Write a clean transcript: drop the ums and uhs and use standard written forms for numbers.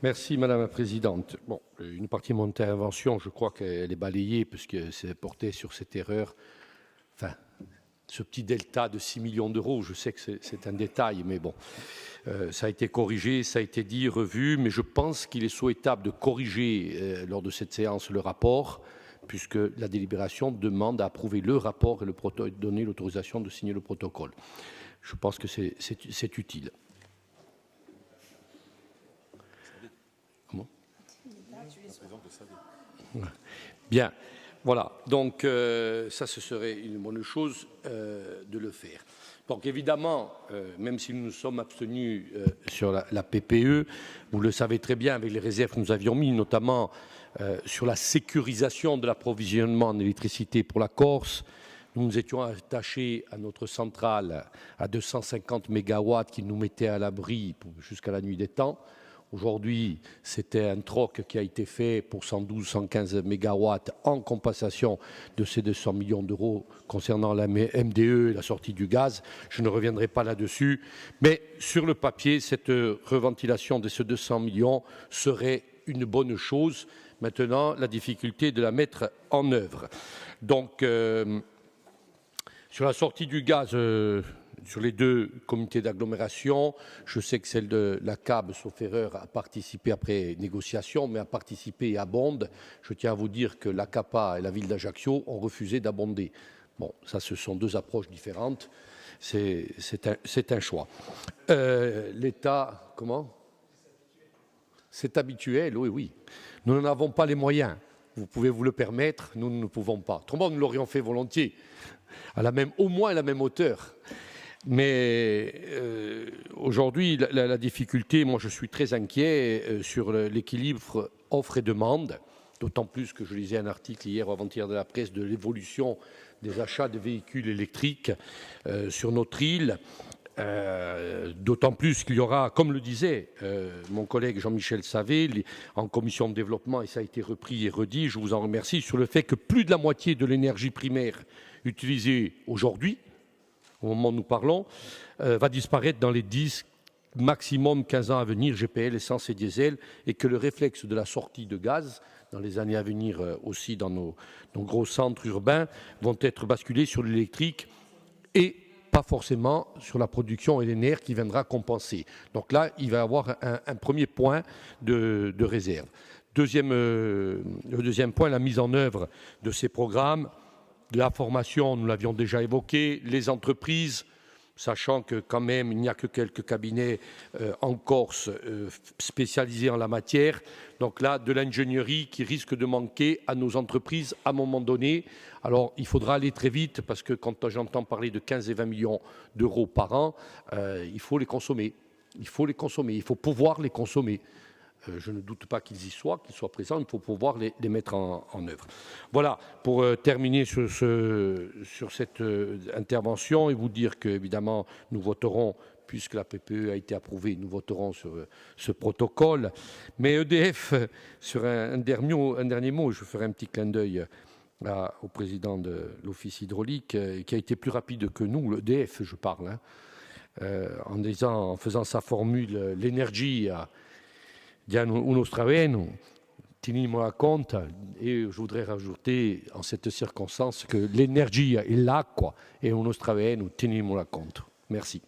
Merci Madame la Présidente. Bon, une partie de mon intervention, je crois qu'elle est balayée puisque c'est porté sur cette erreur, enfin, ce petit delta de 6 millions d'euros. Je sais que c'est un détail, mais bon, ça a été corrigé, ça a été dit, revu, mais je pense qu'il est souhaitable de corriger lors de cette séance le rapport, puisque la délibération demande à approuver le rapport et donner l'autorisation de signer le protocole. Je pense que c'est utile. Comment ? Bien. Voilà, donc ça, ce serait une bonne chose de le faire. Donc évidemment, même si nous nous sommes abstenus sur la PPE, vous le savez très bien avec les réserves que nous avions mis, notamment sur la sécurisation de l'approvisionnement en électricité pour la Corse, nous nous étions attachés à notre centrale à 250 mégawatts qui nous mettait à l'abri jusqu'à la nuit des temps. Aujourd'hui, c'était un troc qui a été fait pour 112-115 mégawatts en compensation de ces 200 millions d'euros concernant la MDE et la sortie du gaz. Je ne reviendrai pas là-dessus. Mais sur le papier, cette reventilation de ces 200 millions serait une bonne chose. Maintenant, la difficulté est de la mettre en œuvre. Donc, sur la sortie du gaz... sur les deux comités d'agglomération, je sais que celle de la CAB, sauf erreur, a participé après négociation, mais a participé et abonde. Je tiens à vous dire que la CAPA et la ville d'Ajaccio ont refusé d'abonder. Bon, ça, ce sont deux approches différentes. C'est un choix. L'État, comment ? C'est habituel, oui, oui. Nous n'en avons pas les moyens. Vous pouvez vous le permettre, nous ne pouvons pas. Autrement, nous l'aurions fait volontiers, au moins à la même hauteur. Mais aujourd'hui, la difficulté, moi je suis très inquiet sur l'équilibre offre et demande, d'autant plus que je lisais un article hier ou avant-hier de la presse de l'évolution des achats de véhicules électriques sur notre île, d'autant plus qu'il y aura, comme le disait mon collègue Jean-Michel Savé, en commission de développement, et ça a été repris et redit, je vous en remercie, sur le fait que plus de la moitié de l'énergie primaire utilisée aujourd'hui, au moment où nous parlons, va disparaître dans les 10, maximum 15 ans à venir, GPL, essence et diesel, et que le réflexe de la sortie de gaz, dans les années à venir aussi dans nos gros centres urbains, vont être basculés sur l'électrique et pas forcément sur la production LNR qui viendra compenser. Donc là, il va y avoir un premier point de réserve. Le deuxième point, la mise en œuvre de ces programmes. La formation, nous l'avions déjà évoqué, les entreprises, sachant que quand même il n'y a que quelques cabinets en Corse spécialisés en la matière. Donc là, de l'ingénierie qui risque de manquer à nos entreprises à un moment donné. Alors il faudra aller très vite parce que quand j'entends parler de 15 et 20 millions d'euros par an, il faut les consommer. Il faut les consommer, il faut pouvoir les consommer. Je ne doute pas qu'ils y soient, qu'ils soient présents, il faut pouvoir les mettre en œuvre. Voilà, pour terminer sur cette intervention et vous dire qu'évidemment, nous voterons, puisque la PPE a été approuvée, nous voterons sur ce protocole. Mais EDF, sur un dernier mot, je ferai un petit clin d'œil au président de l'Office hydraulique, qui a été plus rapide que nous, l'EDF, je parle, en faisant sa formule, l'énergie uno straveno, tenimmo compte, et je voudrais rajouter en cette circonstance que l'énergie et l'acqua est uno straveno, tenimmo compte. Merci.